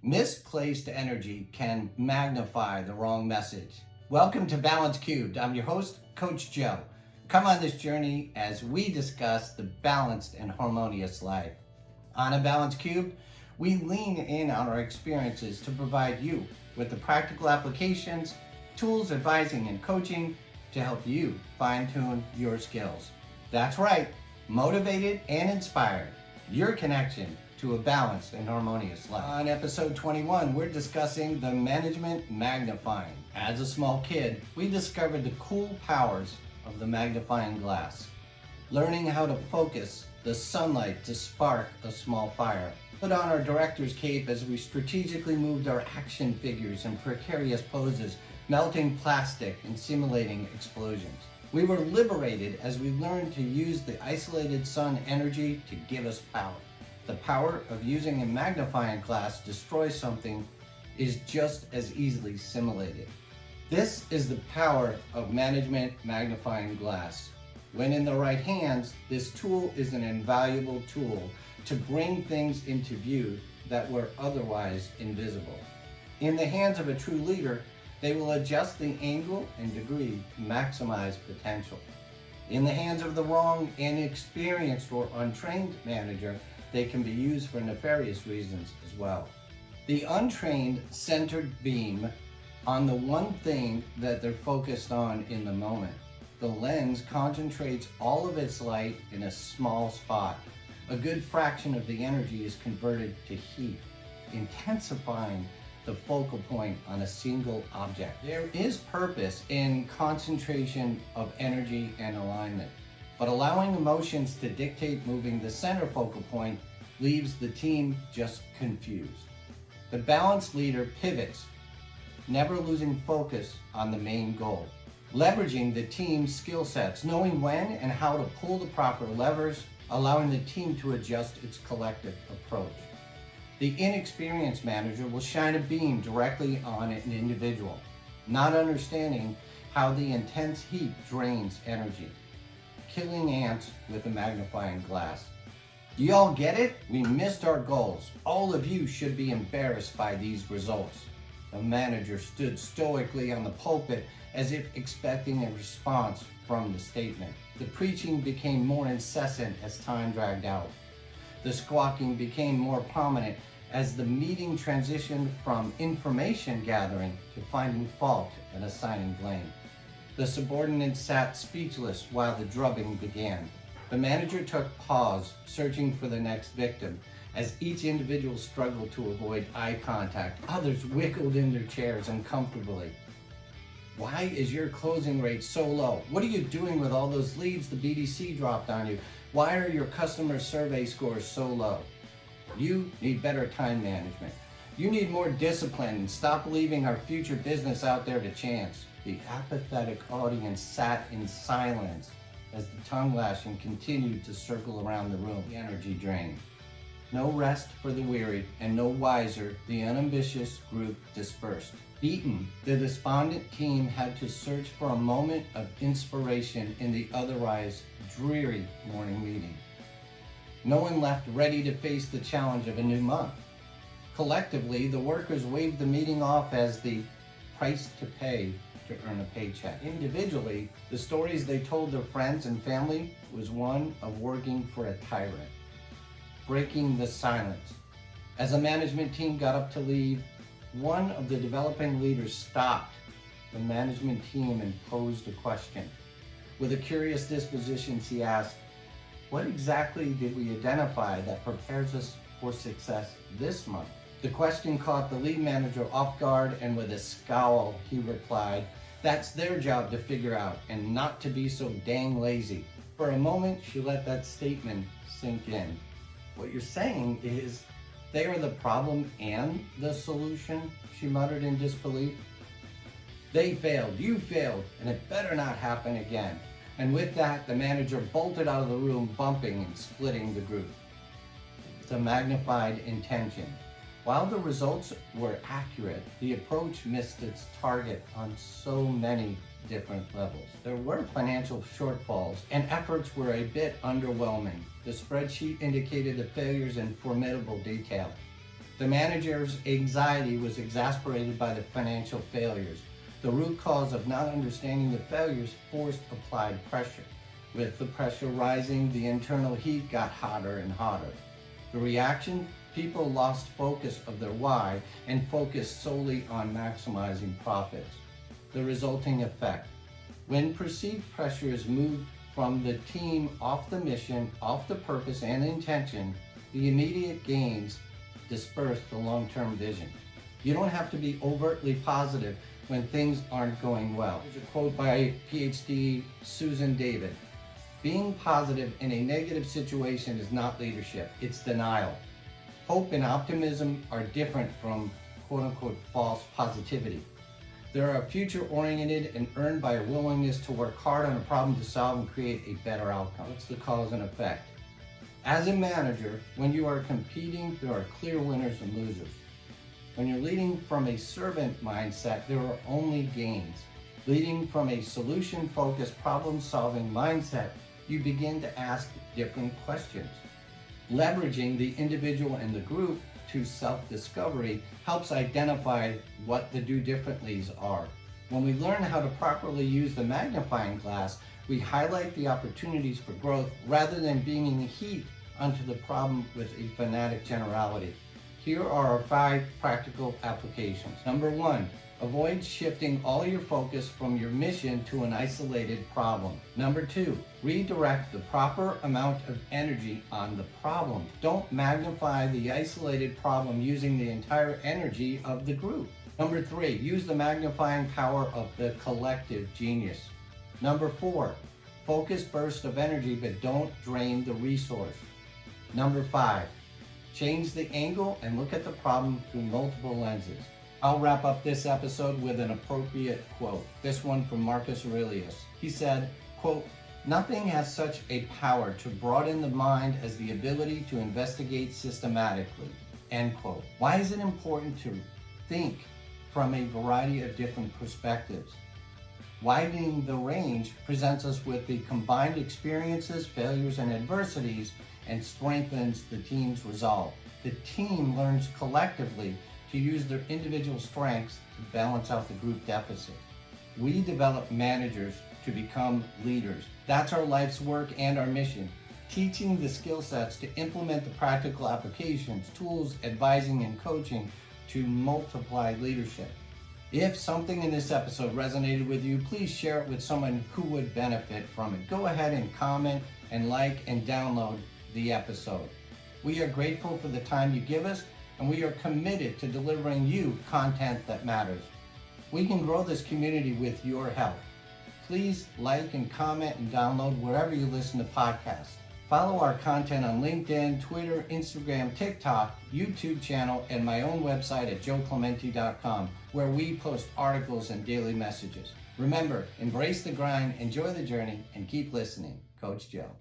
Misplaced energy can magnify the wrong message. Welcome to Balance Cubed. I'm your host, Coach Joe. Come on this journey as we discuss the balanced and harmonious life. On A Balance Cubed, we lean in on our experiences to provide you with the practical applications, tools, advising, and coaching to help you fine-tune your skills. That's right, motivated and inspired, your connection to a balanced and harmonious life. On episode 21, we're discussing the management magnifying. As a small kid, we discovered the cool powers of the magnifying glass, learning how to focus the sunlight to spark a small fire. Put on our director's cape as we strategically moved our action figures in precarious poses, melting plastic and simulating explosions. We were liberated as we learned to use the isolated sun energy to give us power. The power of using a magnifying glass to destroy something is just as easily simulated. This is the power of management magnifying glass. When in the right hands, this tool is an invaluable tool to bring things into view that were otherwise invisible. In the hands of a true leader, they will adjust the angle and degree to maximize potential. In the hands of the wrong, inexperienced, or untrained manager, they can be used for nefarious reasons as well. The untrained centered beam on the one thing that they're focused on in the moment. The lens concentrates all of its light in a small spot. A good fraction of the energy is converted to heat, intensifying the focal point on a single object. There is purpose in concentration of energy and alignment, but allowing emotions to dictate moving the center focal point leaves the team just confused. The balanced leader pivots, never losing focus on the main goal, leveraging the team's skill sets, knowing when and how to pull the proper levers, allowing the team to adjust its collective approach. The inexperienced manager will shine a beam directly on an individual, not understanding how the intense heat drains energy, killing ants with a magnifying glass. Do y'all get it? We missed our goals. All of you should be embarrassed by these results. The manager stood stoically on the pulpit as if expecting a response from the statement. The preaching became more incessant as time dragged out. The squawking became more prominent as the meeting transitioned from information gathering to finding fault and assigning blame. The subordinates sat speechless while the drubbing began. The manager took pause, searching for the next victim. As each individual struggled to avoid eye contact, others wiggled in their chairs uncomfortably. Why is your closing rate so low? What are you doing with all those leads the BDC dropped on you? Why are your customer survey scores so low? You need better time management. You need more discipline and stop leaving our future business out there to chance. The apathetic audience sat in silence as the tongue lashing continued to circle around the room. The energy drained. No rest for the weary, and no wiser, the unambitious group dispersed. Beaten, the despondent team had to search for a moment of inspiration in the otherwise dreary morning meeting. No one left ready to face the challenge of a new month. Collectively, the workers waved the meeting off as the price to pay to earn a paycheck. Individually, the stories they told their friends and family was one of working for a tyrant, breaking the silence. As a management team got up to leave, one of the developing leaders stopped the management team and posed a question. With a curious disposition, she asked, "What exactly did we identify that prepares us for success this month?" The question caught the lead manager off guard, and with a scowl, he replied, "That's their job to figure out, and not to be so dang lazy." For a moment, she let that statement sink in. "What you're saying is they are the problem and the solution?" she muttered in disbelief. "They failed, you failed, and it better not happen again." And with that, the manager bolted out of the room, bumping and splitting the group. It's a magnified intention. While the results were accurate, the approach missed its target on so many different levels. There were financial shortfalls, and efforts were a bit underwhelming. The spreadsheet indicated the failures in formidable detail. The manager's anxiety was exasperated by the financial failures. The root cause of not understanding the failures forced applied pressure. With the pressure rising, the internal heat got hotter and hotter. The reaction? People lost focus of their why and focused solely on maximizing profits. The resulting effect: when perceived pressure is moved from the team off the mission, off the purpose and intention, the immediate gains disperse the long-term vision. You don't have to be overtly positive when things aren't going well. Here's a quote by PhD Susan David. Being positive in a negative situation is not leadership, it's denial. Hope and optimism are different from quote-unquote false positivity. They are future-oriented and earned by a willingness to work hard on a problem to solve and create a better outcome. What's the cause and effect? As a manager, when you are competing, there are clear winners and losers. When you're leading from a servant mindset, there are only gains. Leading from a solution-focused, problem-solving mindset, you begin to ask different questions. Leveraging the individual and the group to self-discovery helps identify what the do differentlys are. When we learn how to properly use the magnifying glass, we highlight the opportunities for growth rather than beaming heat onto the problem with a fanatic generality. Here are our 5 practical applications. Number 1, avoid shifting all your focus from your mission to an isolated problem. Number 2, redirect the proper amount of energy on the problem. Don't magnify the isolated problem using the entire energy of the group. Number 3, use the magnifying power of the collective genius. Number 4, focus bursts of energy but don't drain the resource. Number 5, change the angle and look at the problem through multiple lenses. I'll wrap up this episode with an appropriate quote. This one from Marcus Aurelius. He said, quote, "Nothing has such a power to broaden the mind as the ability to investigate systematically." End quote. Why is it important to think from a variety of different perspectives? Widening the range presents us with the combined experiences, failures, and adversities, and strengthens the team's resolve. The team learns collectively to use their individual strengths to balance out the group deficit. We develop managers to become leaders. That's our life's work and our mission. Teaching the skill sets to implement the practical applications, tools, advising, and coaching to multiply leadership. If something in this episode resonated with you, please share it with someone who would benefit from it. Go ahead and comment and like and download the episode. We are grateful for the time you give us, and we are committed to delivering you content that matters. We can grow this community with your help. Please like and comment and download wherever you listen to podcasts. Follow our content on LinkedIn, Twitter, Instagram, TikTok, YouTube channel, and my own website at joeclementi.com, where we post articles and daily messages. Remember, embrace the grind, enjoy the journey, and keep listening. Coach Joe.